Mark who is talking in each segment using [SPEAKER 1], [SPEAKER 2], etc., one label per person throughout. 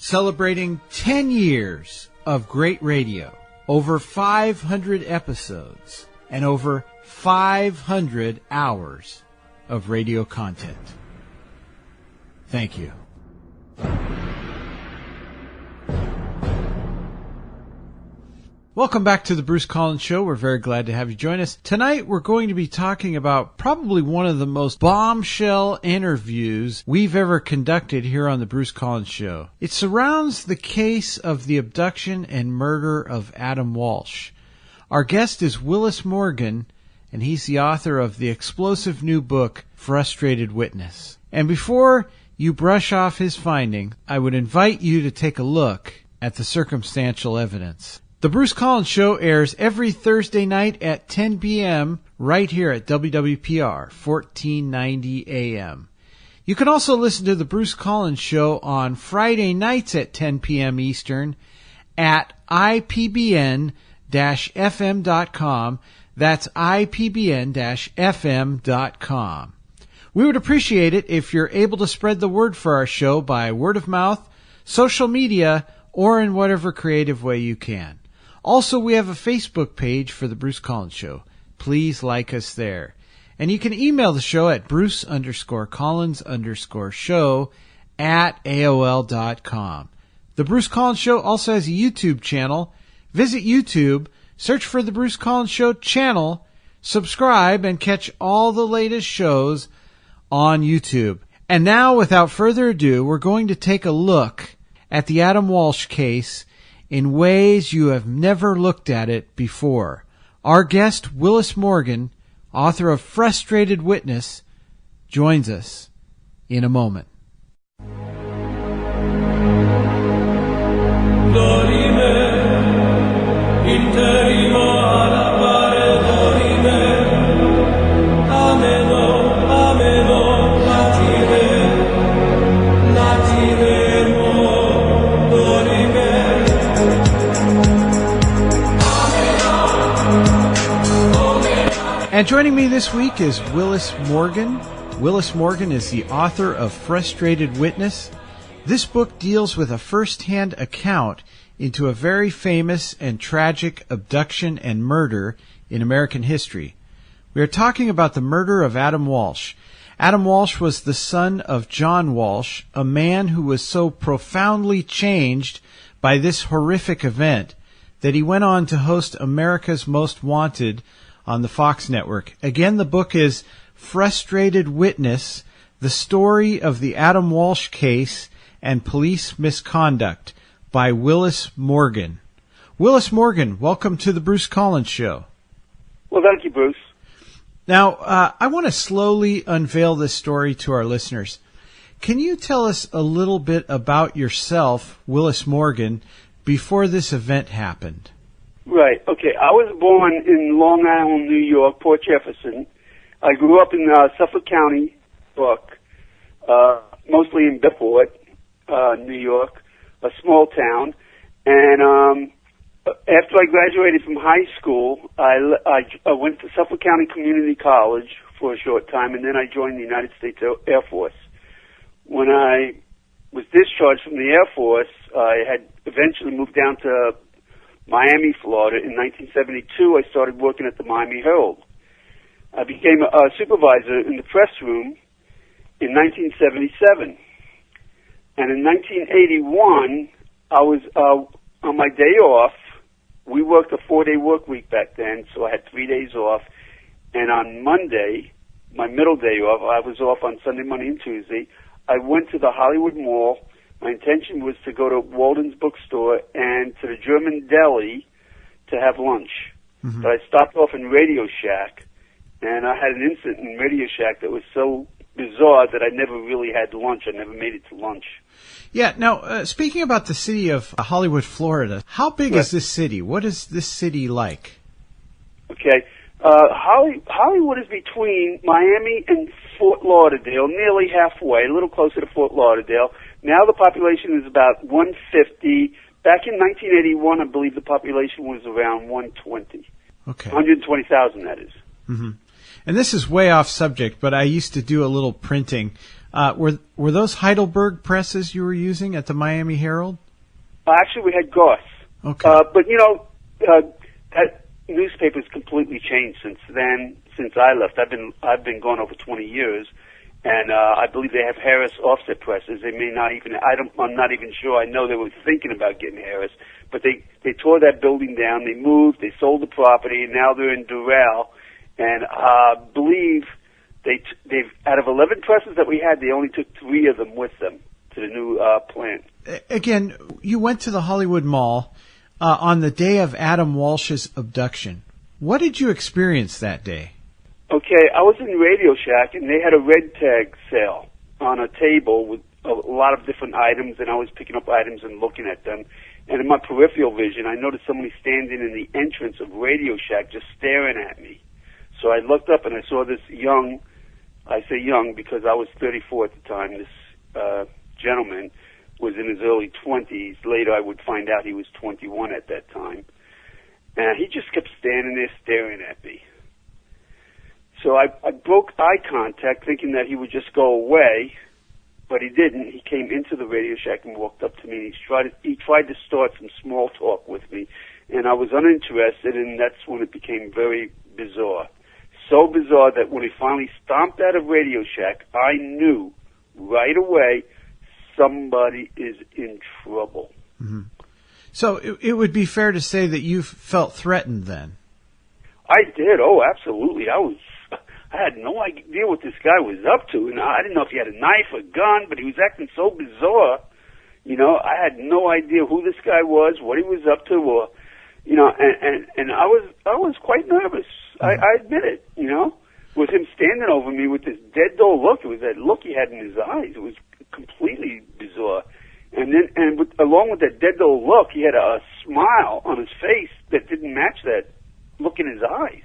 [SPEAKER 1] celebrating 10 years of great radio, over 500 episodes, and over 500 hours of radio content. Thank you. Welcome back to the Bruce Collins Show. We're very glad to have you join us. Tonight we're going to be talking about probably one of the most bombshell interviews we've ever conducted here on the Bruce Collins Show. It surrounds the case of the abduction and murder of Adam Walsh. Our guest is Willis Morgan, and he's the author of the explosive new book, Frustrated Witness. And before you brush off his finding, I would invite you to take a look at the circumstantial evidence. The Bruce Collins Show airs every Thursday night at 10 p.m. right here at WWPR 1490 AM. You can also listen to the Bruce Collins Show on Friday nights at 10 p.m. Eastern at ipbn-fm.com. That's ipbn-fm.com. We would appreciate it if you're able to spread the word for our show by word of mouth, social media, or in whatever creative way you can. Also, we have a Facebook page for the Bruce Collins Show. Please like us there. And you can email the show at bruce_collins_show at AOL.com. The Bruce Collins Show also has a YouTube channel. Visit YouTube, search for the Bruce Collins Show channel, subscribe, and catch all the latest shows on YouTube. And now, without further ado, we're going to take a look at the Adam Walsh case in ways you have never looked at it before. Our guest, Willis Morgan, author of Frustrated Witness, joins us in a moment. And joining me this week is Willis Morgan. Willis Morgan is the author of Frustrated Witness. This book deals with a first-hand account into a very famous and tragic abduction and murder in American history. We are talking about the murder of Adam Walsh. Adam Walsh was the son of John Walsh, a man who was so profoundly changed by this horrific event that he went on to host America's Most Wanted on the Fox network. Again, the book is Frustrated Witness, the story of the Adam Walsh case and police misconduct by Willis Morgan. Willis Morgan, welcome to the Bruce Collins Show.
[SPEAKER 2] Well, thank you, Bruce.
[SPEAKER 1] Now, I want to slowly unveil this story to our listeners. Can you tell us a little bit about yourself, Willis Morgan, before this event happened?
[SPEAKER 2] Right. Okay. I was born in Long Island, New York, Port Jefferson. I grew up in Suffolk County, New York, mostly in Bellport, New York, a small town. And after I graduated from high school, I went to Suffolk County Community College for a short time, and then I joined the United States Air Force. When I was discharged from the Air Force, I had eventually moved down to Miami, Florida. In 1972, I started working at the Miami Herald. I became a supervisor in the pressroom in 1977. And in 1981, I was on my day off. We worked a 4-day work week back then, so I had 3 days off. And on Monday, my middle day off, I was off on Sunday, Monday, and Tuesday. I went to the Hollywood Mall. My intention was to go to Walden's bookstore and to the German deli to have lunch. Mm-hmm. But I stopped off in Radio Shack, and I had an incident in Radio Shack that was so bizarre that I never really had lunch. I never made it to lunch.
[SPEAKER 1] Yeah. Now, speaking about the city of Hollywood, Florida, how big is this city? What is this city like?
[SPEAKER 2] Okay. Hollywood is between Miami and Fort Lauderdale, nearly halfway, a little closer to Fort Lauderdale. Now the population is about 150. Back in 1981, I believe the population was around 120.
[SPEAKER 1] Okay.
[SPEAKER 2] 120,000, that is.
[SPEAKER 1] Mm-hmm. And this is way off subject, but I used to do a little printing Were those Heidelberg presses you were using at the Miami Herald?
[SPEAKER 2] Actually, we had Goss.
[SPEAKER 1] Okay.
[SPEAKER 2] But, that newspaper's completely changed since then, since I left. I've been gone over 20 years, and I believe they have Harris offset presses. They may not even, I'm not even sure. I know they were thinking about getting Harris, but they tore that building down, they moved, they sold the property, and now they're in Doral, and I believe they've out of 11 presses that we had, they only took 3 of them with them to the new plant.
[SPEAKER 1] Again, you went to the Hollywood Mall on the day of Adam Walsh's abduction. What did you experience that day?
[SPEAKER 2] Okay, I was in Radio Shack, and they had a red tag sale on a table with a lot of different items, and I was picking up items and looking at them. And in my peripheral vision, I noticed somebody standing in the entrance of Radio Shack just staring at me. So I looked up, and I saw this young, I say young because I was 34 at the time, this gentleman was in his early 20s. Later I would find out he was 21 at that time. And he just kept standing there staring at me. So I broke eye contact thinking that he would just go away, but he didn't. He came into the Radio Shack and walked up to me, and he tried to start some small talk with me, and I was uninterested, and that's when it became very bizarre. So bizarre that when he finally stomped out of Radio Shack, I knew right away somebody is in trouble.
[SPEAKER 1] Mm-hmm. So it would be fair to say that you felt threatened then?
[SPEAKER 2] I did. Oh, absolutely. I had no idea what this guy was up to, and I didn't know if he had a knife or a gun, but he was acting so bizarre. I had no idea who this guy was, what he was up to, or, and I was quite nervous. Mm-hmm. I admit it, with him standing over me with this dead dull look. It was that look he had in his eyes. It was completely bizarre. And then, along with that dead dull look, he had a smile on his face that didn't match that look in his eyes.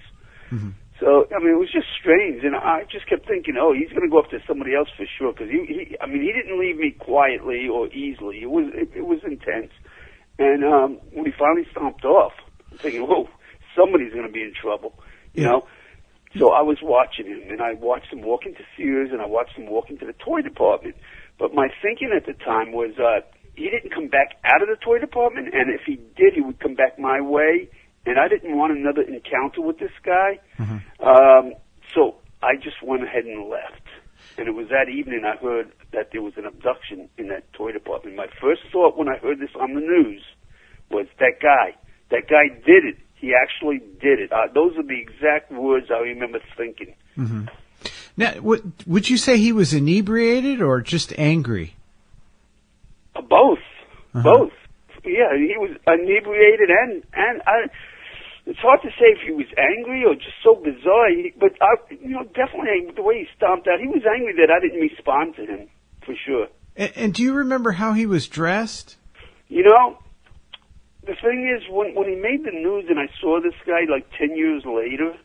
[SPEAKER 2] Mm-hmm. So, it was just strange, and I just kept thinking, oh, he's going to go up to somebody else for sure, because he didn't leave me quietly or easily. It was intense. And when he finally stomped off, I'm thinking, whoa, somebody's going to be in trouble, you know? So I was watching him, and I watched him walk into Sears, and I watched him walk into the toy department. But my thinking at the time was he didn't come back out of the toy department, and if he did, he would come back my way. And I didn't want another encounter with this guy. Mm-hmm. So I just went ahead and left. And it was that evening I heard that there was an abduction in that toy department. My first thought when I heard this on the news was that guy did it. He actually did it. Those are the exact words I remember thinking.
[SPEAKER 1] Mm-hmm. Now, would you say he was inebriated or just angry?
[SPEAKER 2] Both. Uh-huh. Both. Yeah, he was inebriated and it's hard to say if he was angry or just so bizarre, but definitely the way he stomped out, he was angry that I didn't respond to him, for sure.
[SPEAKER 1] And do you remember how he was dressed?
[SPEAKER 2] The thing is, when he made the news and I saw this guy like 10 years later,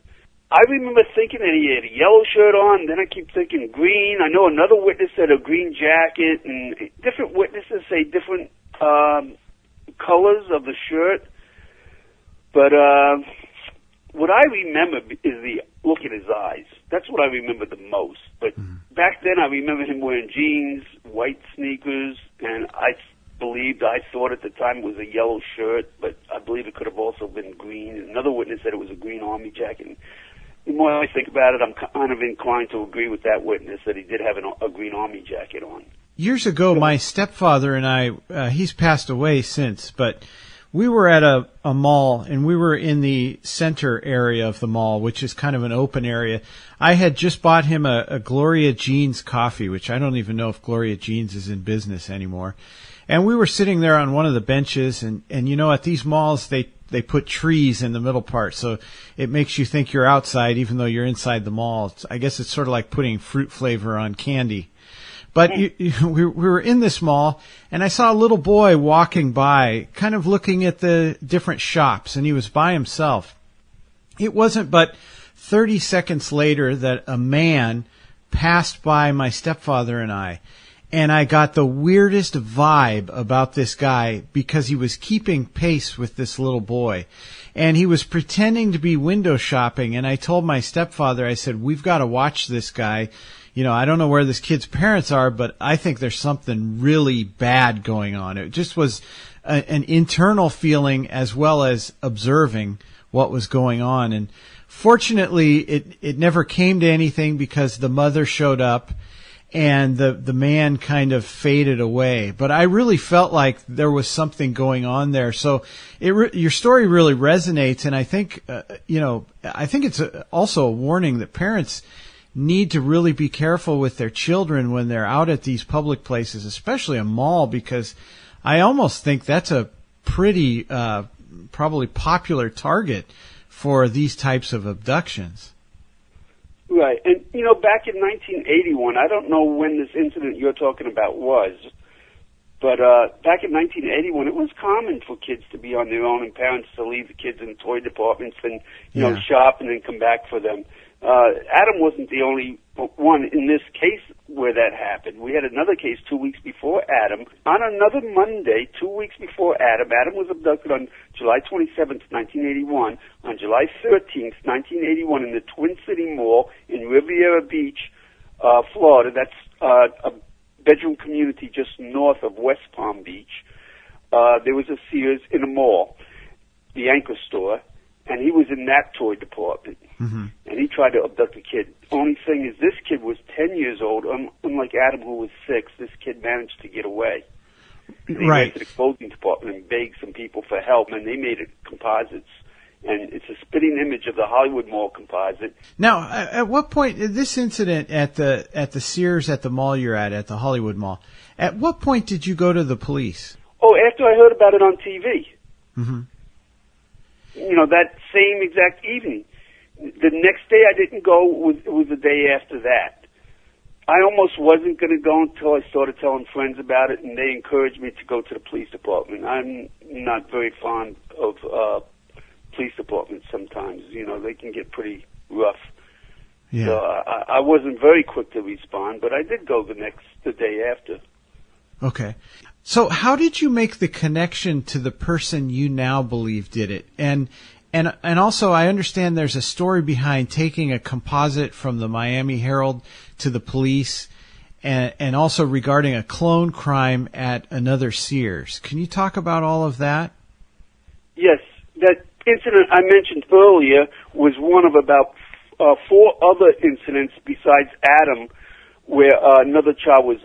[SPEAKER 2] I remember thinking that he had a yellow shirt on, then I keep thinking green. I know another witness said a green jacket, and different witnesses say different colors of the shirt. But what I remember is the look in his eyes. That's what I remember the most. But back then I remember him wearing jeans, white sneakers, and I thought at the time it was a yellow shirt, but I believe it could have also been green. Another witness said it was a green army jacket. And the more I think about it, I'm kind of inclined to agree with that witness that he did have a green army jacket on.
[SPEAKER 1] Years ago, my stepfather and I, he's passed away since, but we were at a mall, and we were in the center area of the mall, which is kind of an open area. I had just bought him a Gloria Jeans coffee, which I don't even know if Gloria Jeans is in business anymore. And we were sitting there on one of the benches, and at these malls, they put trees in the middle part, so it makes you think you're outside even though you're inside the mall. I guess it's sort of like putting fruit flavor on candy. But we were in this mall, and I saw a little boy walking by, kind of looking at the different shops, and he was by himself. It wasn't but 30 seconds later that a man passed by my stepfather and I got the weirdest vibe about this guy because he was keeping pace with this little boy. And he was pretending to be window shopping, and I told my stepfather, I said, we've got to watch this guy. I don't know where this kid's parents are, but I think there's something really bad going on. It just was an internal feeling as well as observing what was going on. And fortunately, it never came to anything because the mother showed up and the man kind of faded away. But I really felt like there was something going on there. So your story really resonates, and I think I think it's also a warning that parents need to really be careful with their children when they're out at these public places, especially a mall, because I almost think that's a pretty probably popular target for these types of abductions.
[SPEAKER 2] Right. And, back in 1981, I don't know when this incident you're talking about was, but back in 1981, it was common for kids to be on their own and parents to leave the kids in toy departments and, shop and then come back for them. Adam wasn't the only one in this case where that happened. We had another case 2 weeks before Adam. On another Monday, 2 weeks before Adam was abducted on July 27th, 1981. On July 13th, 1981, in the Twin City Mall in Riviera Beach, Florida. That's a bedroom community just north of West Palm Beach. There was a Sears in a mall, the Anchor store, and he was in that toy department. Mm-hmm. And he tried to abduct a kid. Only thing is, this kid was 10 years old. Unlike Adam, who was 6, this kid managed to get away. They went to the clothing department and begged some people for help, and they made it composites. And it's a spitting image of the Hollywood Mall composite. Now,
[SPEAKER 1] at what point, this incident at the Sears at the mall you're at the Hollywood Mall, at what point did you go to the police?
[SPEAKER 2] Oh, after I heard about it on TV.
[SPEAKER 1] Mm-hmm.
[SPEAKER 2] That same exact evening. The next day I didn't go, it was the day after that. I almost wasn't going to go until I started telling friends about it, and they encouraged me to go to the police department. I'm not very fond of police departments sometimes. They can get pretty rough.
[SPEAKER 1] Yeah.
[SPEAKER 2] So I wasn't very quick to respond, but I did go the day after.
[SPEAKER 1] Okay. So how did you make the connection to the person you now believe did it? And also, I understand there's a story behind taking a composite from the Miami Herald to the police, and also regarding a clone crime at another Sears. Can you talk about all of that?
[SPEAKER 2] Yes. That incident I mentioned earlier was one of about 4 other incidents besides Adam where another child was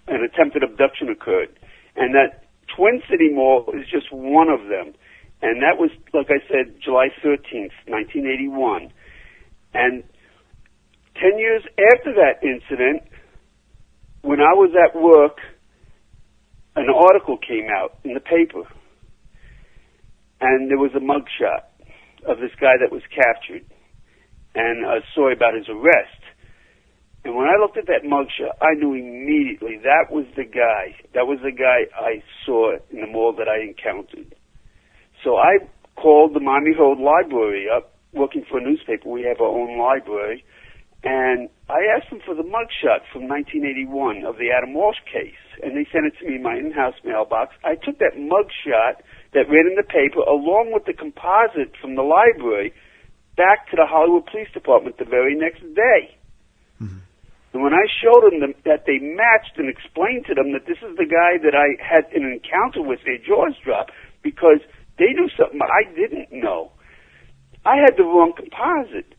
[SPEAKER 2] an attempted abduction occurred. And that Twin City Mall is just one of them. And that was, like I said, July 13th, 1981. And 10 years after that incident, when I was at work, an article came out in the paper. And there was a mugshot of this guy that was captured and a story about his arrest. And when I looked at that mugshot, I knew immediately that was the guy. That was the guy I saw in the mall that I encountered. So I called the Miami Herald library up, working for a newspaper. We have our own library. And I asked them for the mugshot from 1981 of the Adam Walsh case. And they sent it to me in my in-house mailbox. I took that mugshot that read in the paper along with the composite from the library back to the Hollywood Police Department the very next day. Mm-hmm. And when I showed them that they matched and explained to them that this is the guy that I had an encounter with, their jaws dropped because they knew something I didn't know. I had the wrong composite.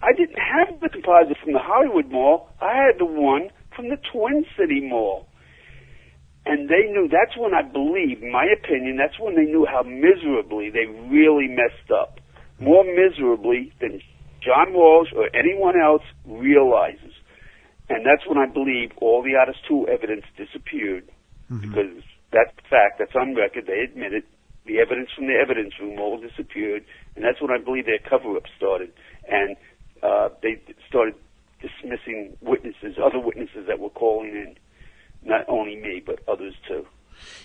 [SPEAKER 2] I didn't have the composite from the Hollywood Mall. I had the one from the Twin City Mall. And they knew, that's when I believe, in my opinion, that's when they knew how miserably they really messed up. More miserably than John Walsh or anyone else realizes. And that's when I believe all the Otis 2 evidence disappeared. Mm-hmm. Because that's the fact, that's on record, they admit it. The evidence from the evidence room all disappeared. And that's when I believe their cover-up started. And they started dismissing witnesses, other witnesses that were calling in. Not only me, but others too.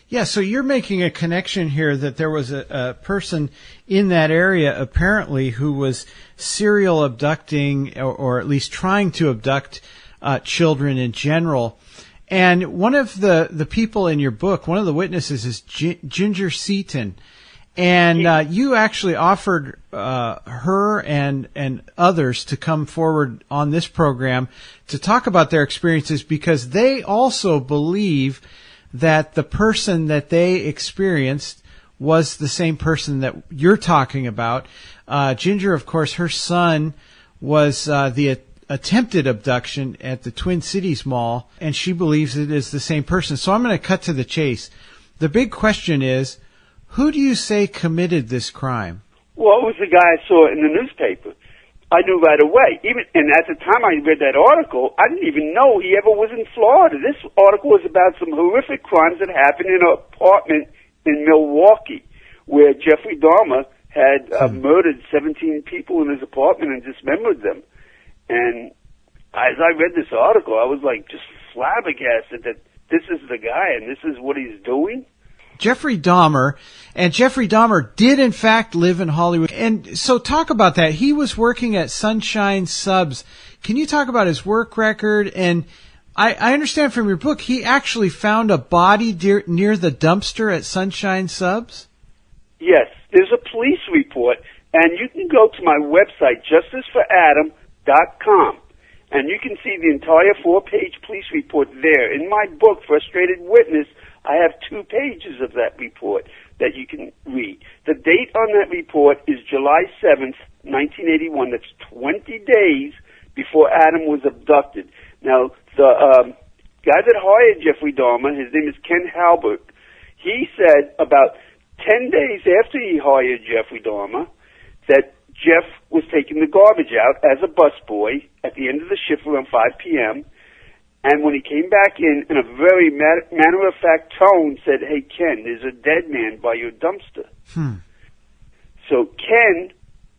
[SPEAKER 1] Yeah, so you're making a connection here that there was a person in that area apparently who was serial abducting or at least trying to abduct children in general. And one of the people in your book, one of the witnesses is Ginger Seaton. And you actually offered her and others to come forward on this program to talk about their experiences, because they also believe that the person that they experienced was the same person that you're talking about. Ginger, of course, her son was the attempted abduction at the Twin Cities Mall, and she believes it is the same person. So I'm going to cut to the chase. The big question is, who do you say committed this crime?
[SPEAKER 2] Well, it was the guy I saw in the newspaper. I knew right away. And at the time I read that article, I didn't even know he ever was in Florida. This article was about some horrific crimes that happened in an apartment in Milwaukee, where Jeffrey Dahmer had murdered 17 people in his apartment and dismembered them. And as I read this article, I was like just flabbergasted that this is the guy and this is what he's doing.
[SPEAKER 1] Jeffrey Dahmer, and Jeffrey Dahmer did in fact live in Hollywood. And so talk about that. He was working at Sunshine Subs. Can you talk about his work record? And I understand from your book, he actually found a body near the dumpster at Sunshine Subs?
[SPEAKER 2] Yes, there's a police report, and you can go to my website, justiceforadam.com, and you can see the entire 4-page police report there. In my book, Frustrated Witness, I have 2 pages of that report that you can read. The date on that report is July 7th, 1981. That's 20 days before Adam was abducted. Now, the guy that hired Jeffrey Dahmer, his name is Ken Halbert, he said about 10 days after he hired Jeffrey Dahmer that Jeff was taking the garbage out as a busboy at the end of the shift around 5 p.m., and when he came back in a very matter-of-fact tone, said, "Hey, Ken, there's a dead man by your dumpster." So Ken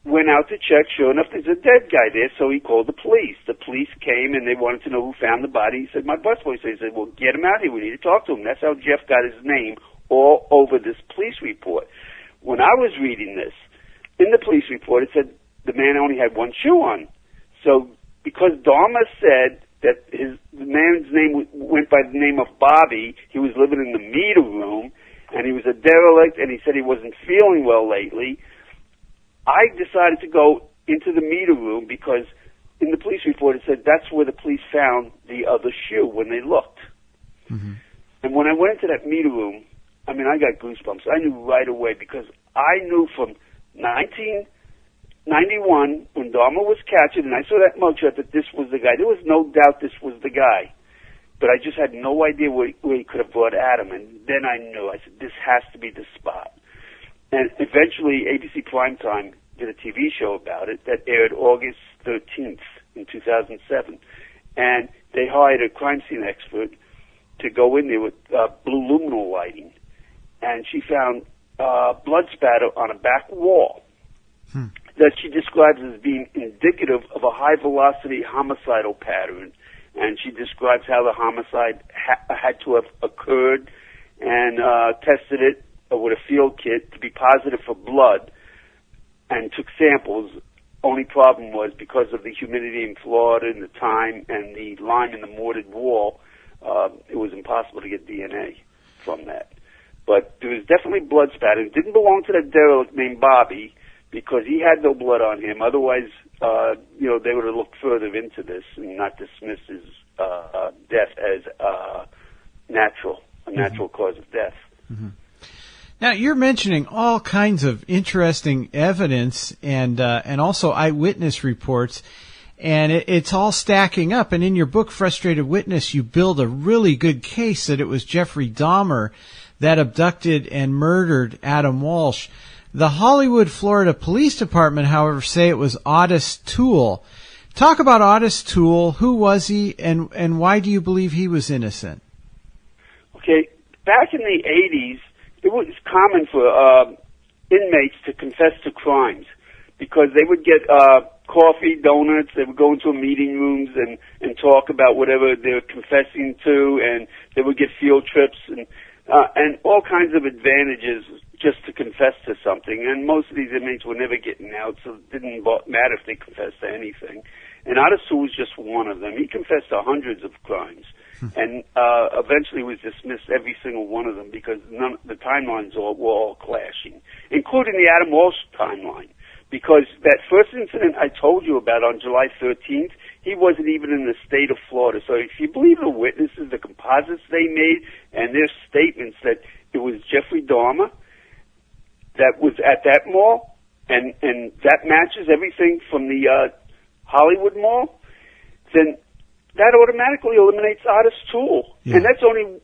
[SPEAKER 2] went out to check. Sure enough, there's a dead guy there, so he called the police. The police came, and they wanted to know who found the body. He said, "My busboy." So he said, "Well, get him out here. We need to talk to him." That's how Jeff got his name all over this police report. When I was reading this, in the police report, it said the man only had one shoe on. So because Dahmer said that the man's name went by the name of Bobby, he was living in the meter room, and he was a derelict, and he said he wasn't feeling well lately, I decided to go into the meter room because in the police report it said that's where the police found the other shoe when they looked. And when I went into that meter room, I mean, I got goosebumps. I knew right away because I knew from 1991 when Dahmer was captured and I saw that mugshot that this was the guy. There was no doubt this was the guy. But I just had no idea where he could have brought Adam. And then I knew. I said, this has to be the spot. And eventually ABC Primetime did a TV show about it that aired August 13th in 2007. And they hired a crime scene expert to go in there with blue luminol lighting. And she found blood spatter on a back wall that she describes as being indicative of a high-velocity homicidal pattern. And she describes how the homicide had to have occurred and tested it with a field kit to be positive for blood and took samples. Only problem was because of the humidity in Florida and the time and the lime in the mortared wall, it was impossible to get DNA from that. But there was definitely blood spatter. It didn't belong to that derelict named Bobby because he had no blood on him. Otherwise, they would have looked further into this and not dismissed his death as a natural cause of death.
[SPEAKER 1] Now, you're mentioning all kinds of interesting evidence and also eyewitness reports, and it's all stacking up. And in your book, Frustrated Witness, you build a really good case that it was Jeffrey Dahmer that abducted and murdered Adam Walsh. The Hollywood, Florida Police Department, however, say it was Otis Toole. Talk about Otis Toole. Who was he, and why do you believe he was innocent?
[SPEAKER 2] Okay, back in the 80s, it was common for inmates to confess to crimes because they would get coffee, donuts, they would go into meeting rooms and talk about whatever they were confessing to, and they would get field trips and all kinds of advantages just to confess to something. And most of these inmates were never getting out, so it didn't matter if they confessed to anything. And Otis was just one of them. He confessed to hundreds of crimes. and eventually was dismissed, every single one of them, because the timelines were all clashing, including the Adam Walsh timeline. Because that first incident I told you about on July 13th, he wasn't even in the state of Florida. So if you believe the witnesses, the composites they made, and their statements that it was Jeffrey Dahmer that was at that mall, and that matches everything from the Hollywood Mall, then that automatically eliminates Otis Toole. Yeah. And that's only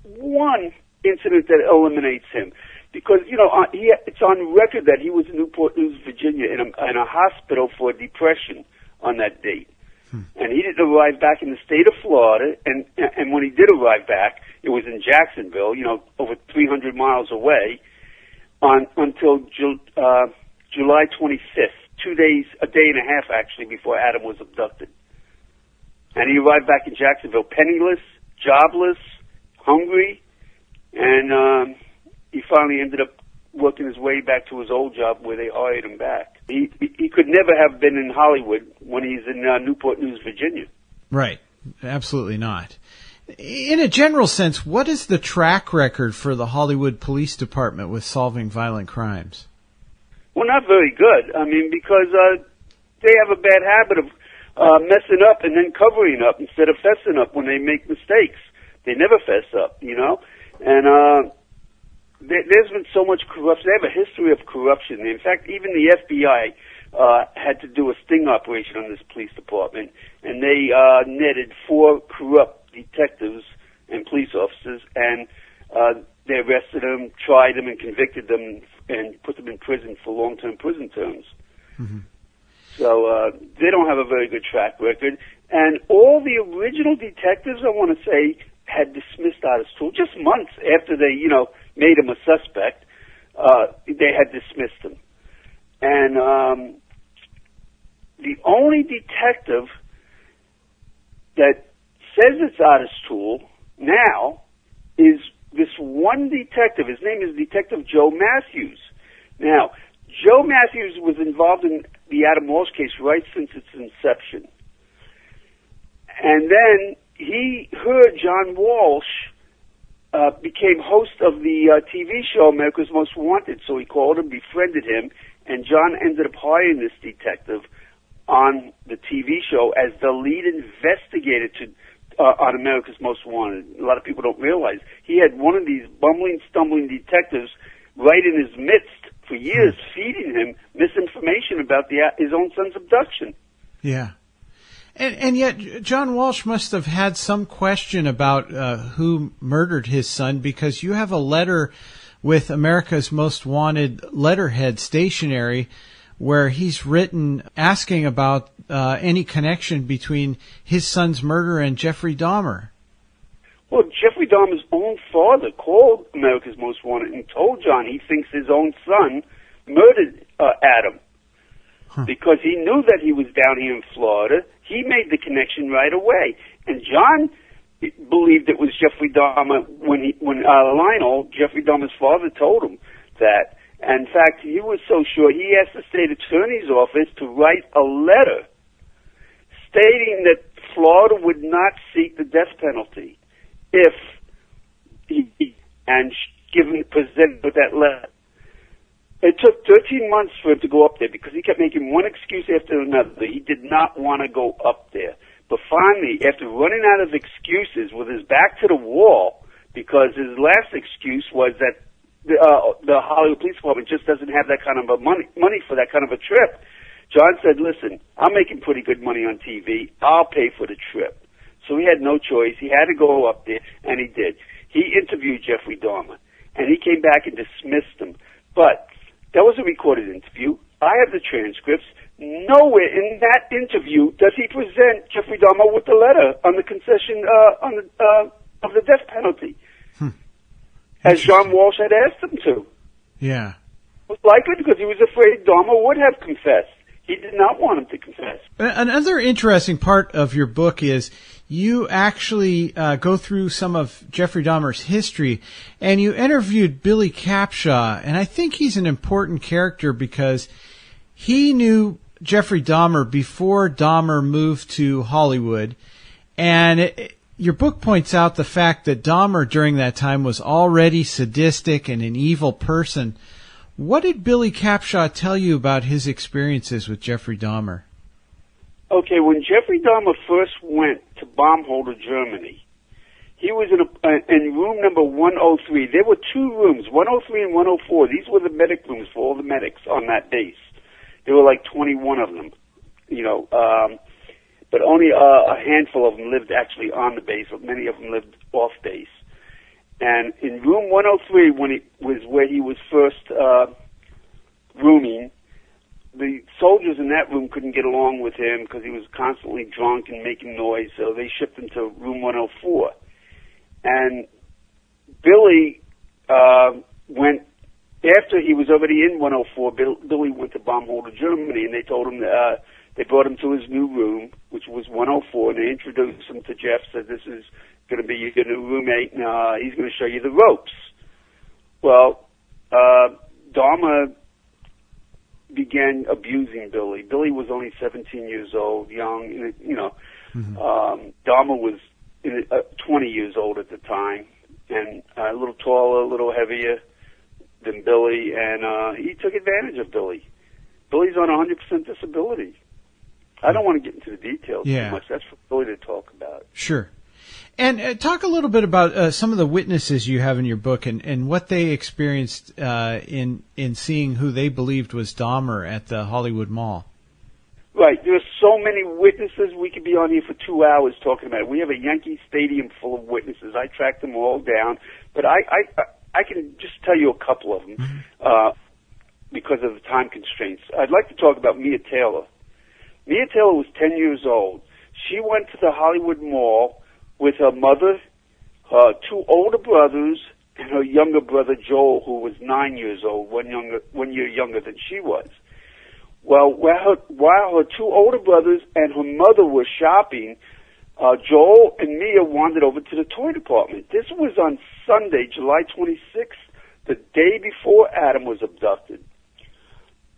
[SPEAKER 2] one incident that eliminates him. Because, it's on record that he was in Newport News, Virginia, in a hospital for depression on that date. And he didn't arrive back in the state of Florida, and when he did arrive back, it was in Jacksonville, over 300 miles away, until July 25th, a day and a half actually, before Adam was abducted. And he arrived back in Jacksonville penniless, jobless, hungry, and he finally ended up working his way back to his old job where they hired him back. He could never have been in Hollywood when he's in Newport News, Virginia.
[SPEAKER 1] Right. Absolutely not. In a general sense, what is the track record for the Hollywood Police Department with solving violent crimes?
[SPEAKER 2] Well, not very good. I mean, because they have a bad habit of messing up and then covering up instead of fessing up when they make mistakes. They never fess up, And there's been so much corruption. They have a history of corruption. In fact, even the FBI had to do a sting operation on this police department, and they netted 4 corrupt detectives and police officers, and they arrested them, tried them, and convicted them, and put them in prison for long-term prison terms. Mm-hmm. So they don't have a very good track record. And all the original detectives, I want to say, had dismissed Otis Toole just months after they, made him a suspect. They had dismissed him. And the only detective that says it's Otis Toole now is this one detective. His name is Detective Joe Matthews. Now, Joe Matthews was involved in the Adam Walsh case right since its inception. And then he heard John Walsh became host of the TV show America's Most Wanted, so he called him, befriended him, and John ended up hiring this detective on the TV show as the lead investigator on America's Most Wanted. A lot of people don't realize he had one of these bumbling, stumbling detectives right in his midst for years, feeding him misinformation about his own son's abduction.
[SPEAKER 1] Yeah. And yet, John Walsh must have had some question about who murdered his son, because you have a letter with America's Most Wanted letterhead stationery where he's written asking about any connection between his son's murder and Jeffrey Dahmer.
[SPEAKER 2] Well, Jeffrey Dahmer's own father called America's Most Wanted and told John he thinks his own son murdered Adam. Because he knew that he was down here in Florida. He made the connection right away. And John believed it was Jeffrey Dahmer when Lionel, Jeffrey Dahmer's father, told him that. And in fact, he was so sure he asked the state attorney's office to write a letter stating that Florida would not seek the death penalty if presented with that letter. It took 13 months for him to go up there because he kept making one excuse after another. He did not want to go up there. But finally, after running out of excuses with his back to the wall, because his last excuse was that the Hollywood Police Department just doesn't have that kind of money for that kind of a trip, John said, listen, I'm making pretty good money on TV. I'll pay for the trip. So he had no choice. He had to go up there, and he did. He interviewed Jeffrey Dahmer, and he came back and dismissed him. But that was a recorded interview. I have the transcripts. Nowhere in that interview does he present Jeffrey Dahmer with the letter on the concession of the death penalty, as John Walsh had asked him to.
[SPEAKER 1] Yeah.
[SPEAKER 2] It was likely because he was afraid Dahmer would have confessed. He did not want him to confess.
[SPEAKER 1] Another interesting part of your book is you actually go through some of Jeffrey Dahmer's history, and you interviewed Billy Capshaw, and I think he's an important character because he knew Jeffrey Dahmer before Dahmer moved to Hollywood, and Your book points out the fact that Dahmer during that time was already sadistic and an evil person. What did Billy Capshaw tell you about his experiences with Jeffrey Dahmer?
[SPEAKER 2] Okay, when Jeffrey Dahmer first went to Baumholder, Germany, he was in room number 103. There were two rooms, 103 and 104. These were the medic rooms for all the medics on that base. There were like 21 of them, but only a handful of them lived actually on the base. Many of them lived off base. And in room 103, when it was where he was first rooming, the soldiers in that room couldn't get along with him because he was constantly drunk and making noise, so they shipped him to room 104. And Billy went, after he was already in 104, Billy went to Baumholder, Germany, and they told him, they brought him to his new room, which was 104, and they introduced him to Jeff, said, this is going to be your new roommate, and he's going to show you the ropes. Well, Dahmer began abusing Billy. Billy was only 17 years old, young, Dahmer was 20 years old at the time, and a little taller, a little heavier than Billy, and he took advantage of Billy. Billy's on 100% disability. I don't want to get into the details too much. That's for Billy to talk about.
[SPEAKER 1] Sure. And talk a little bit about some of the witnesses you have in your book and what they experienced in seeing who they believed was Dahmer at the Hollywood Mall.
[SPEAKER 2] Right. There are so many witnesses. We could be on here for 2 hours talking about it. We have a Yankee Stadium full of witnesses. I tracked them all down, but I can just tell you a couple of them because of the time constraints. I'd like to talk about Mia Taylor. Mia Taylor was 10 years old. She went to the Hollywood Mall with her mother, her two older brothers, and her younger brother Joel, who was 9 years old, 1 year younger than she was. Well, while her two older brothers and her mother were shopping, Joel and Mia wandered over to the toy department. This was on Sunday, July 26th, the day before Adam was abducted.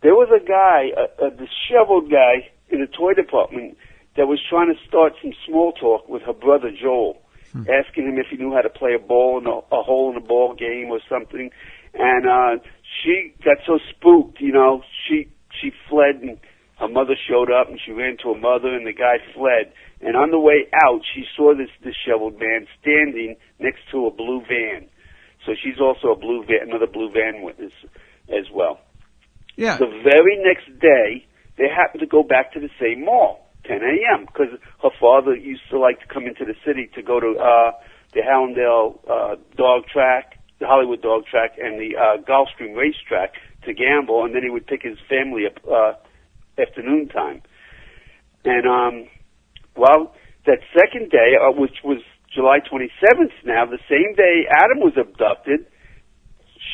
[SPEAKER 2] There was a guy, a disheveled guy in the toy department that was trying to start some small talk with her brother Joel, asking him if he knew how to play a ball in a hole in a ball game or something. And she got so spooked, she fled, and her mother showed up, and she ran to her mother, and the guy fled. And on the way out, she saw this disheveled man standing next to a blue van. So she's also another blue van witness as well.
[SPEAKER 1] Yeah.
[SPEAKER 2] The very next day, they happened to go back to the same mall, 10 a.m., because her father used to like to come into the city to go to the Hallandale dog track, the Hollywood dog track, and the Gulfstream racetrack to gamble, and then he would pick his family up afternoon time. And that second day, which was July 27th now, the same day Adam was abducted,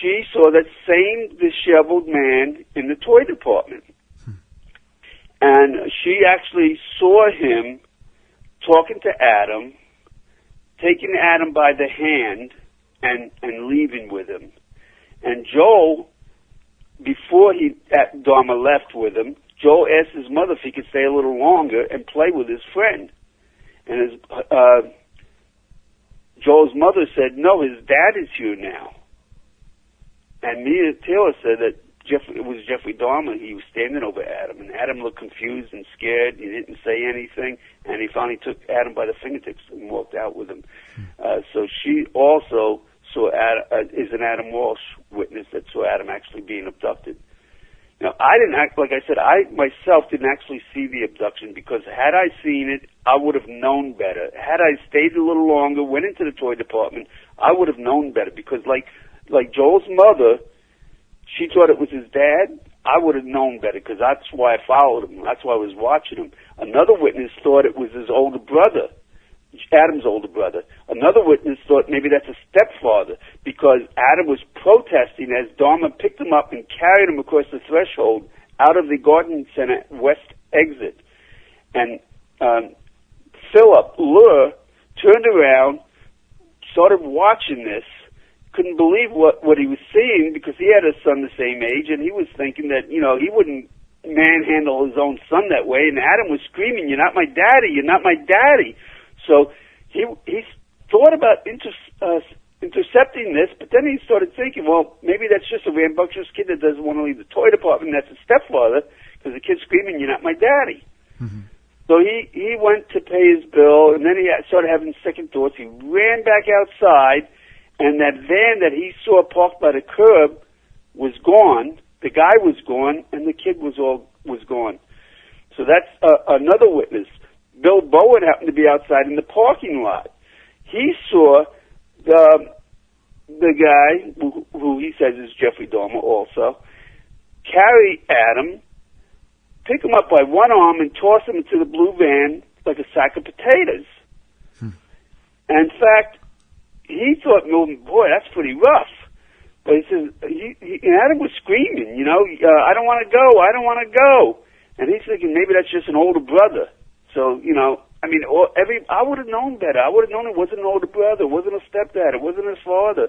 [SPEAKER 2] she saw that same disheveled man in the toy department. And she actually saw him talking to Adam, taking Adam by the hand, and leaving with him. And Joel, before Dahmer left with him, Joel asked his mother if he could stay a little longer and play with his friend. And Joel's mother said, no, his dad is here now. And Mia Taylor said that it was Jeffrey Dahmer. He was standing over Adam, and Adam looked confused and scared. He didn't say anything, and he finally took Adam by the fingertips and walked out with him. So she also is an Adam Walsh witness that saw Adam actually being abducted. Now, like I said, I myself didn't actually see the abduction, because had I seen it, I would have known better. Had I stayed a little longer, went into the toy department, I would have known better, because like Joel's mother, she thought it was his dad. I would have known better, because that's why I followed him. That's why I was watching him. Another witness thought it was his older brother, Adam's older brother. Another witness thought maybe that's a stepfather, because Adam was protesting as Dahmer picked him up and carried him across the threshold out of the Garden Center West exit. And Philip Lure turned around, started watching this, couldn't believe what he was seeing, because he had a son the same age, and he was thinking that, he wouldn't manhandle his own son that way. And Adam was screaming, "You're not my daddy! You're not my daddy!" So he thought about intercepting this, but then he started thinking, well, maybe that's just a rambunctious kid that doesn't want to leave the toy department. That's his stepfather, because the kid's screaming, "You're not my daddy." Mm-hmm. So he went to pay his bill, and then he started having second thoughts. He ran back outside, and that van that he saw parked by the curb was gone. The guy was gone, and the kid was gone. So that's another witness. Bill Bowen happened to be outside in the parking lot. He saw the guy, who he says is Jeffrey Dahmer also, carry Adam, pick him up by one arm, and toss him into the blue van like a sack of potatoes. And in fact, he thought, boy, that's pretty rough. But he says, and Adam was screaming, I don't want to go, I don't want to go. And he's thinking, maybe that's just an older brother. So, I would have known better. I would have known it wasn't an older brother, it wasn't a stepdad, it wasn't his father.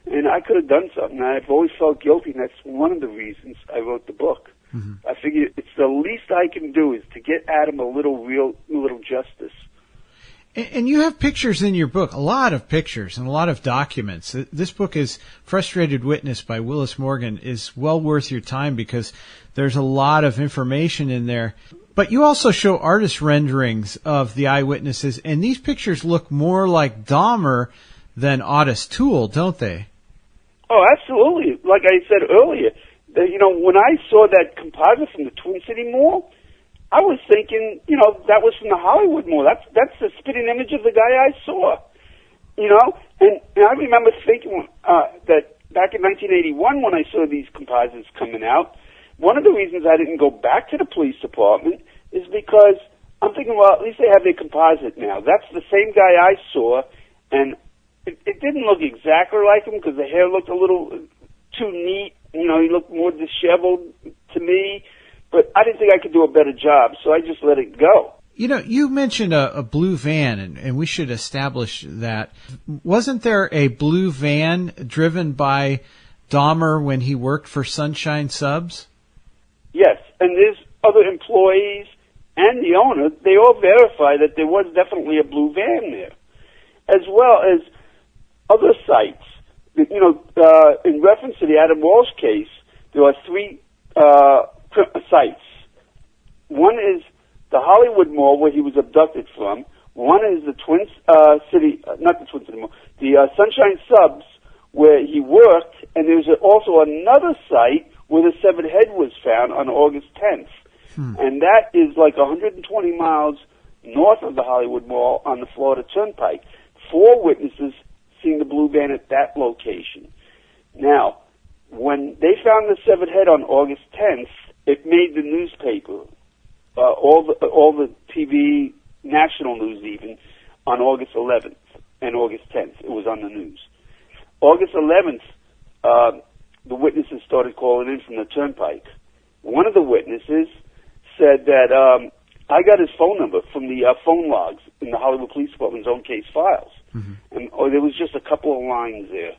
[SPEAKER 2] And I could have done something. I've always felt guilty, and that's one of the reasons I wrote the book. Mm-hmm. I figured it's the least I can do is to get Adam a little justice.
[SPEAKER 1] And you have pictures in your book, a lot of pictures and a lot of documents. This book is Frustrated Witness by Willis Morgan, is well worth your time because there's a lot of information in there. But you also show artist renderings of the eyewitnesses, and these pictures look more like Dahmer than Otis Toole, don't they?
[SPEAKER 2] Oh, absolutely. Like I said earlier, when I saw that composite from the Twin City Mall, I was thinking, that was from the Hollywood Mall. That's the spitting image of the guy I saw. And I remember thinking that back in 1981 when I saw these composites coming out, one of the reasons I didn't go back to the police department is because I'm thinking, well, at least they have their composite now. That's the same guy I saw, and it didn't look exactly like him because the hair looked a little too neat. He looked more disheveled to me, but I didn't think I could do a better job, so I just let it go.
[SPEAKER 1] You mentioned a blue van, and we should establish that. Wasn't there a blue van driven by Dahmer when he worked for Sunshine Subs?
[SPEAKER 2] Yes, and there's other employees and the owner, they all verify that there was definitely a blue van there, as well as other sites. In reference to the Adam Walsh case, there are three sites. One is the Hollywood Mall where he was abducted from. One is the Sunshine Subs where he worked, and there's also another site where the severed head was found on August 10th. And that is like 120 miles north of the Hollywood Mall on the Florida Turnpike. 4 witnesses seen the blue van at that location. Now, when they found the severed head on August 10th, it made the newspaper, all the TV, national news even, on August 11th and August 10th. It was on the news. August 11th, the witnesses started calling in from the Turnpike. One of the witnesses said that I got his phone number from the phone logs in the Hollywood Police Department's own case files. Mm-hmm. And there was just a couple of lines there.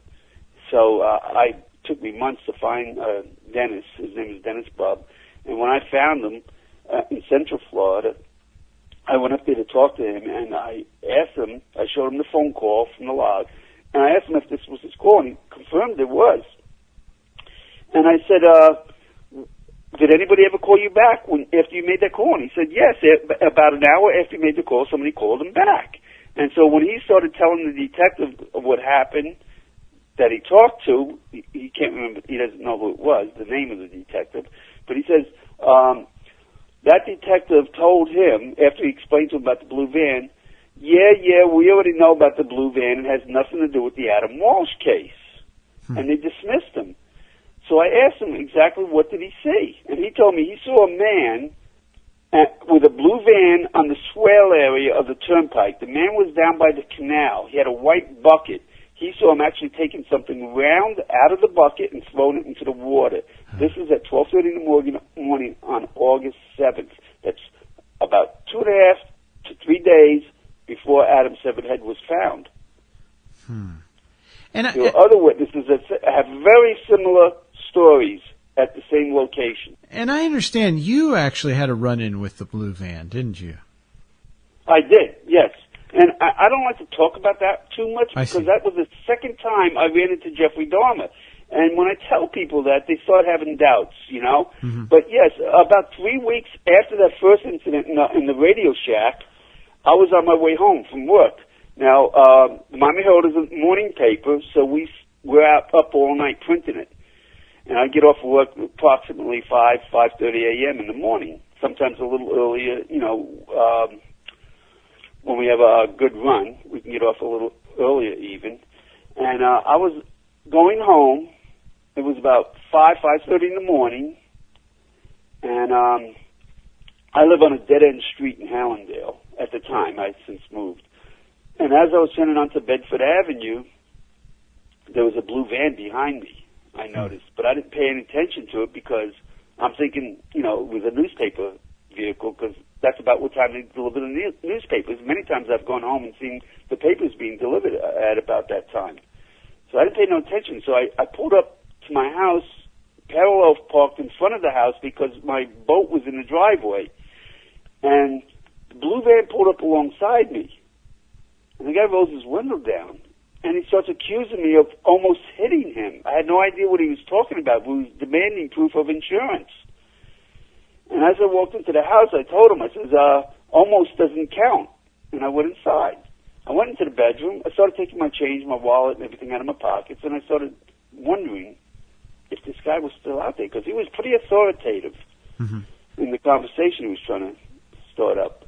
[SPEAKER 2] So it took me months to find Dennis. His name is Dennis Bubb. And when I found him in Central Florida, I went up there to talk to him, and I asked him, I showed him the phone call from the log, and I asked him if this was his call, and he confirmed it was. And I said, did anybody ever call you back after you made that call? And he said, yes. About an hour after he made the call, somebody called him back. And so when he started telling the detective of what happened that he talked to, he can't remember, he doesn't know who it was, the name of the detective, but he says that detective told him, after he explained to him about the blue van, yeah, we already know about the blue van. It has nothing to do with the Adam Walsh case. And they dismissed him. So I asked him exactly what did he see, and he told me he saw a man with a blue van on the swale area of the Turnpike. The man was down by the canal. He had a white bucket. He saw him actually taking something round out of the bucket and throwing it into the water. This is at 12:30 in the morning on August 7th. That's about 2.5 to 3 days before Adam's severed head was found. And there are other witnesses that have very similar stories at the same location.
[SPEAKER 1] And I understand you actually had a run-in with the blue van, didn't you?
[SPEAKER 2] I did, yes. And I don't like to talk about that too much because that was the second time I ran into Jeffrey Dahmer. And when I tell people that, they start having doubts, you know. Mm-hmm. But yes, about 3 weeks after that first incident in the Radio Shack, I was on my way home from work. Now, the Miami Herald is a morning paper, so we're up all night printing it. And I get off of work approximately 5:30 a.m. in the morning, sometimes a little earlier, you know. When we have a good run, we can get off a little earlier even. And I was going home. It was about 5:30 in the morning. And I live on a dead-end street in Hallandale at the time. I'd since moved. And as I was turning onto Bedford Avenue, there was a blue van behind me, I noticed. But I didn't pay any attention to it because I'm thinking, you know, it was a newspaper vehicle because that's about what time they deliver the newspapers. Many times I've gone home and seen the papers being delivered at about that time. So I didn't pay no attention. So I pulled up to my house, parallel parked in front of the house because my boat was in the driveway. And the blue van pulled up alongside me. And the guy rolls his window down. And he starts accusing me of almost hitting him. I had no idea what he was talking about. He was demanding proof of insurance. And as I walked into the house, I told him, I says, almost doesn't count. And I went inside. I went into the bedroom. I started taking my change, my wallet, and everything out of my pockets. And I started wondering if this guy was still out there, because he was pretty authoritative in the conversation he was trying to start up.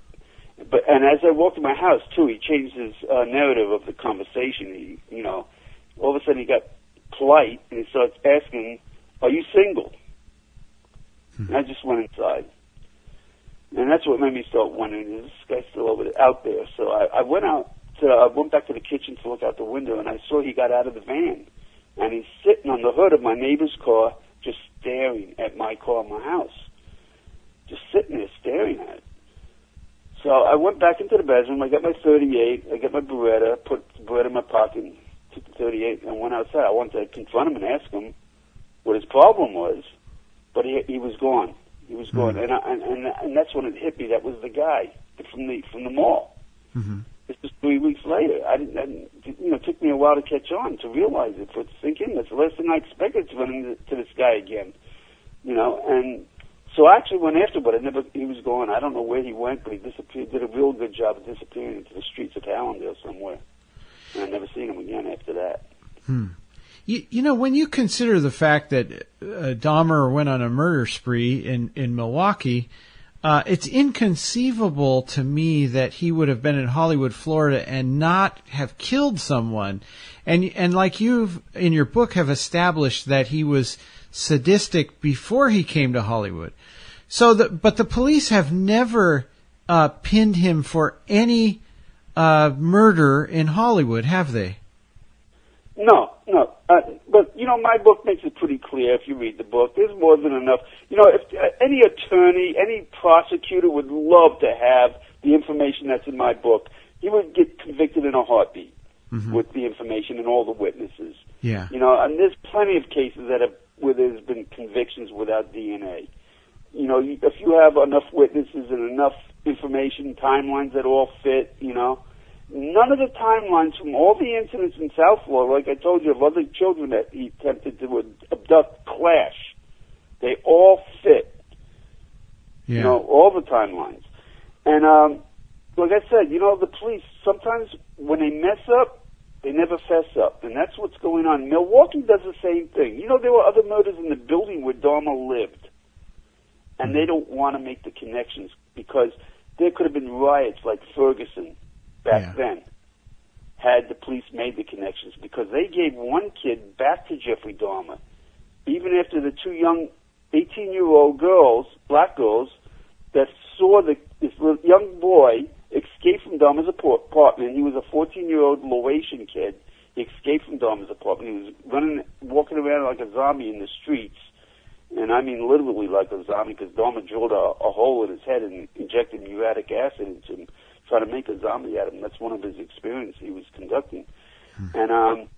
[SPEAKER 2] And as I walked in my house, too, he changed his narrative of the conversation. He, you know, all of a sudden he got polite, and he starts asking, are you single? And I just went inside. And that's what made me start wondering, is this guy still out there? So I went back to the kitchen to look out the window, and I saw he got out of the van. And he's sitting on the hood of my neighbor's car, just staring at my car in my house. Just sitting there staring at it. So I went back into the bedroom. I got my .38. I got my Beretta, put the Beretta in my pocket, took the .38, and went outside. I wanted to confront him and ask him what his problem was, but he was gone. He was gone, and that's when it hit me. That was the guy from the mall. Mm-hmm. This was 3 weeks later. It took me a while to catch on, to realize it, for it to sink in. That's the last thing I expected, to run into this guy again. You know, and so I actually went after, but he was gone. I don't know where he went, but he disappeared. Did a real good job of disappearing into the streets of Hallandale somewhere. And I've never seen him again after that.
[SPEAKER 1] You know, when you consider the fact that Dahmer went on a murder spree in Milwaukee, it's inconceivable to me that he would have been in Hollywood, Florida, and not have killed someone. And like you in your book have established that he was sadistic before he came to Hollywood. But the police have never pinned him for any murder in Hollywood, have they?
[SPEAKER 2] No. But, you know, my book makes it pretty clear if you read the book. There's more than enough. You know, if any attorney, any prosecutor would love to have the information that's in my book, he would get convicted in a heartbeat with the information and all the witnesses. Yeah. You know, and there's plenty of cases where there's been convictions without DNA. You know, if you have enough witnesses and enough information, timelines that all fit, you know, none of the timelines from all the incidents in South Florida, like I told you, of other children that he attempted to abduct, clash. They all fit. Yeah. You know, all the timelines. And like I said, you know, the police, sometimes when they mess up, they never fess up. And that's what's going on. Milwaukee does the same thing. You know, there were other murders in the building where Dahmer lived. And they don't want to make the connections because there could have been riots like Ferguson back then, had the police made the connections, because they gave one kid back to Jeffrey Dahmer, even after the two young 18-year-old girls, black girls, that saw this young boy escape from Dahmer's apartment. He was a 14-year-old Laotian kid. He escaped from Dahmer's apartment. He was walking around like a zombie in the streets, and I mean literally like a zombie, because Dahmer drilled a hole in his head and injected muriatic acid into him, trying to make a zombie out of him. That's one of his experiments he was conducting. And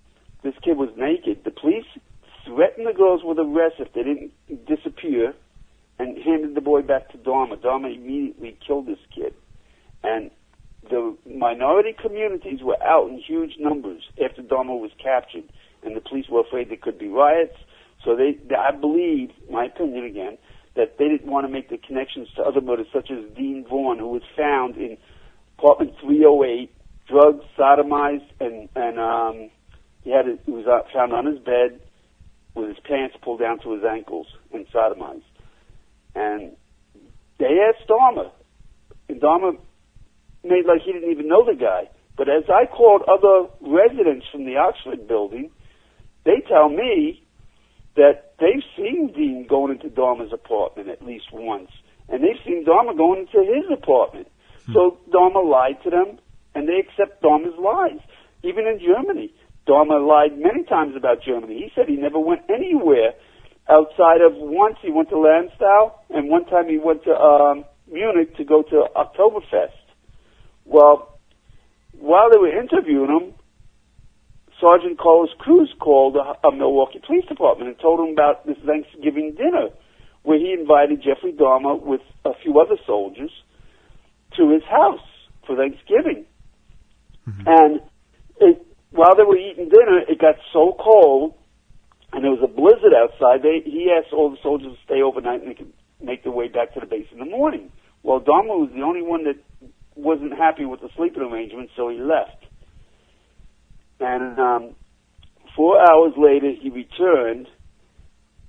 [SPEAKER 2] this kid was naked. The police threatened the girls with arrest if they didn't disappear, and handed the boy back to Dahmer. Dahmer immediately killed this kid. And the minority communities were out in huge numbers after Dahmer was captured, and the police were afraid there could be riots. So I believe, my opinion again, that they didn't want to make the connections to other murders, such as Dean Vaughn, who was found in apartment 308, drugged, sodomized, and he was found on his bed with his pants pulled down to his ankles and sodomized. And they asked Dahmer, and Dahmer made like he didn't even know the guy. But as I called other residents from the Oxford building, they tell me that they've seen Dean going into Dahmer's apartment at least once, and they've seen Dahmer going into his apartment. So Dahmer lied to them, and they accept Dahmer's lies. Even in Germany, Dahmer lied many times about Germany. He said he never went anywhere outside of once he went to Landstuhl, and one time he went to Munich to go to Oktoberfest. Well, while they were interviewing him, Sergeant Carlos Cruz called a Milwaukee Police Department and told him about this Thanksgiving dinner where he invited Jeffrey Dahmer with a few other soldiers to his house for Thanksgiving. Mm-hmm. And while they were eating dinner, it got so cold, and there was a blizzard outside. He asked all the soldiers to stay overnight, and they could make their way back to the base in the morning. Well, Dahmer was the only one that wasn't happy with the sleeping arrangement, so he left. And 4 hours later, he returned.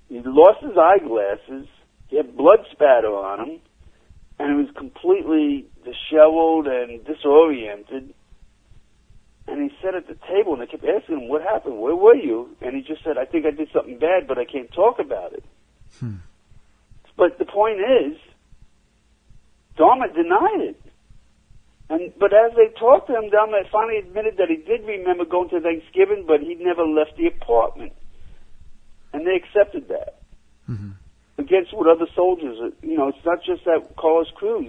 [SPEAKER 2] He lost his eyeglasses. He had blood spatter on him, and he was completely disheveled and disoriented. And he sat at the table, and they kept asking him, "What happened? Where were you?" And he just said, "I think I did something bad, but I can't talk about it." But the point is, Dahmer denied it. But as they talked to him, Dahmer finally admitted that he did remember going to Thanksgiving, but he'd never left the apartment. And they accepted that. Mm-hmm. Against what other soldiers, it's not just that Carlos Cruz.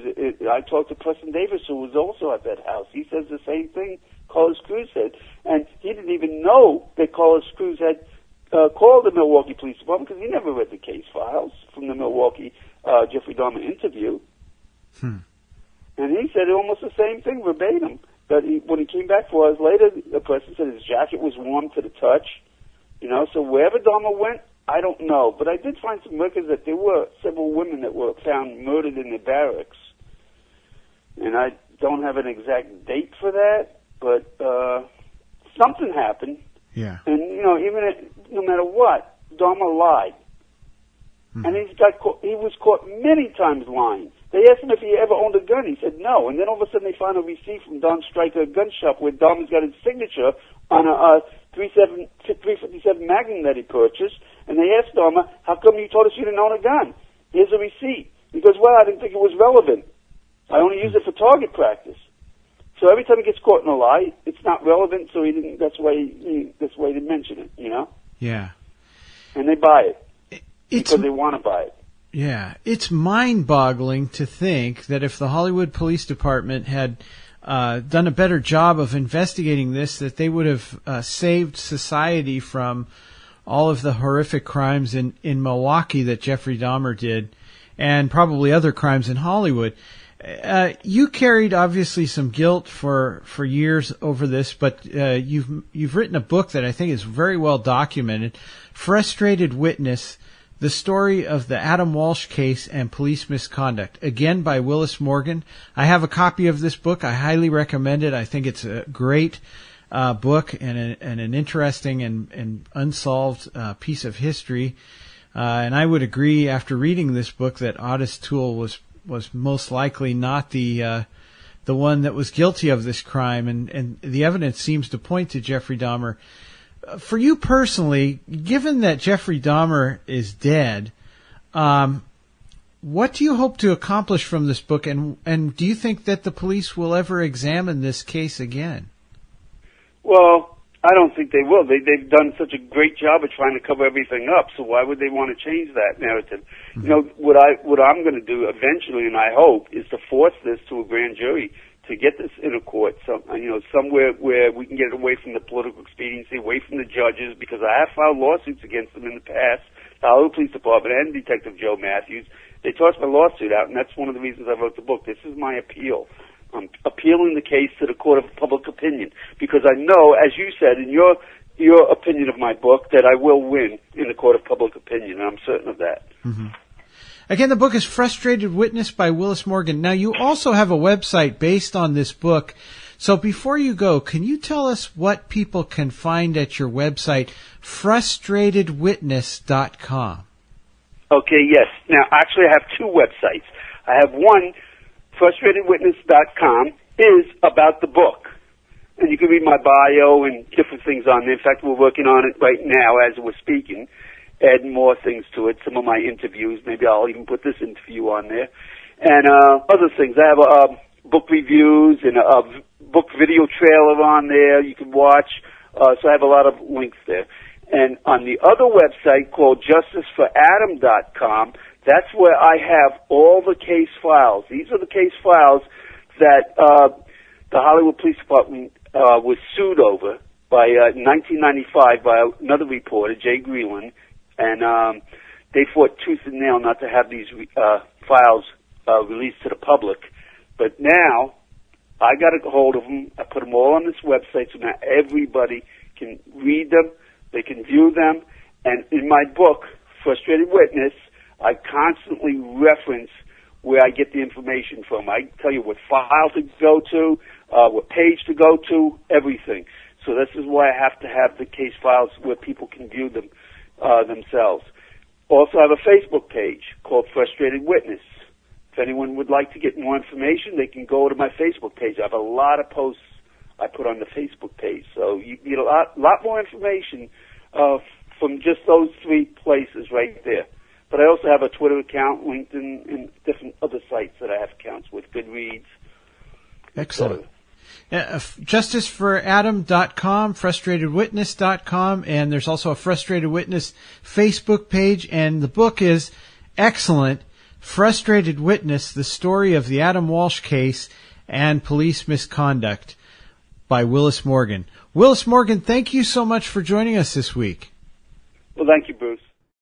[SPEAKER 2] I talked to Preston Davis, who was also at that house. He says the same thing Carlos Cruz said. And he didn't even know that Carlos Cruz had called the Milwaukee Police Department because he never read the case files from the Milwaukee Jeffrey Dahmer interview. And he said almost the same thing verbatim. That when he came back 4 hours later, the person said his jacket was warm to the touch. So wherever Dahmer went, I don't know. But I did find some records that there were several women that were found murdered in the barracks. And I don't have an exact date for that, but something happened.
[SPEAKER 1] Yeah.
[SPEAKER 2] And, no matter what, Dahmer lied. And he was caught many times lying. They asked him if he ever owned a gun. He said no. And then all of a sudden they found a receipt from Don Stryker gun shop where Dahmer's got his signature on a 357 Magnum that he purchased. And they asked Dahmer, "How come you told us you didn't own a gun?" Here's a receipt. He goes, "Well, I didn't think it was relevant. I only use it for target practice." So every time he gets caught in a lie, it's not relevant. So he didn't. That's why he didn't mention it.
[SPEAKER 1] Yeah.
[SPEAKER 2] And they buy it because they want to buy it.
[SPEAKER 1] Yeah, it's mind-boggling to think that if the Hollywood Police Department had done a better job of investigating this, that they would have saved society from all of the horrific crimes in Milwaukee that Jeffrey Dahmer did, and probably other crimes in Hollywood. You carried obviously some guilt for years over this, but you've written a book that I think is very well documented, Frustrated Witness: The Story of the Adam Walsh Case and Police Misconduct, again by Willis Morgan. I have a copy of this book. I highly recommend it. I think it's a great book and an interesting and unsolved piece of history. And I would agree after reading this book that Otis Toole was most likely not the one that was guilty of this crime, and the evidence seems to point to Jeffrey Dahmer. For you personally, given that Jeffrey Dahmer is dead, what do you hope to accomplish from this book, and do you think that the police will ever examine this case again?
[SPEAKER 2] Well, I don't think they will. They've done such a great job of trying to cover everything up, so why would they want to change that narrative? Mm-hmm. What I'm going to do eventually, and I hope, is to force this to a grand jury, to get this in a court, somewhere where we can get away from the political expediency, away from the judges, because I have filed lawsuits against them in the past, the Hollywood Police Department and Detective Joe Matthews. They tossed my lawsuit out, and that's one of the reasons I wrote the book. This is my appeal. I'm appealing the case to the court of public opinion because I know, as you said in your opinion of my book, that I will win in the court of public opinion, and I'm certain of that.
[SPEAKER 1] Mm-hmm. Again, the book is Frustrated Witness by Willis Morgan. Now, you also have a website based on this book. So before you go, can you tell us what people can find at your website, frustratedwitness.com?
[SPEAKER 2] Okay, yes. Now, actually, I have two websites. I have one, frustratedwitness.com, is about the book. And you can read my bio and different things on there. In fact, we're working on it right now as we're speaking, adding more things to it, some of my interviews. Maybe I'll even put this interview on there. And other things. I have book reviews and a book video trailer on there you can watch. So I have a lot of links there. And on the other website called justiceforadam.com, that's where I have all the case files. These are the case files that the Hollywood Police Department was sued over by 1995 by another reporter, Jay Greeland, and they fought tooth and nail not to have these files released to the public. But now I got a hold of them. I put them all on this website so now everybody can read them. They can view them. And in my book, Frustrated Witness, I constantly reference where I get the information from. I tell you what file to go to, what page to go to, everything. So this is why I have to have the case files where people can view them themselves. Also, I have a Facebook page called Frustrated Witness. If anyone would like to get more information, they can go to my Facebook page. I have a lot of posts I put on the Facebook page. So you get a lot more information from just those three places right there. But I also have a Twitter account, LinkedIn, and different other sites that I have accounts with, Goodreads.
[SPEAKER 1] Excellent. JusticeForAdam.com, FrustratedWitness.com, and there's also a Frustrated Witness Facebook page, and the book is excellent, Frustrated Witness, The Story of the Adam Walsh Case and Police Misconduct by Willis Morgan. Willis Morgan, thank you so much for joining us this week.
[SPEAKER 2] Well, thank you, Bruce.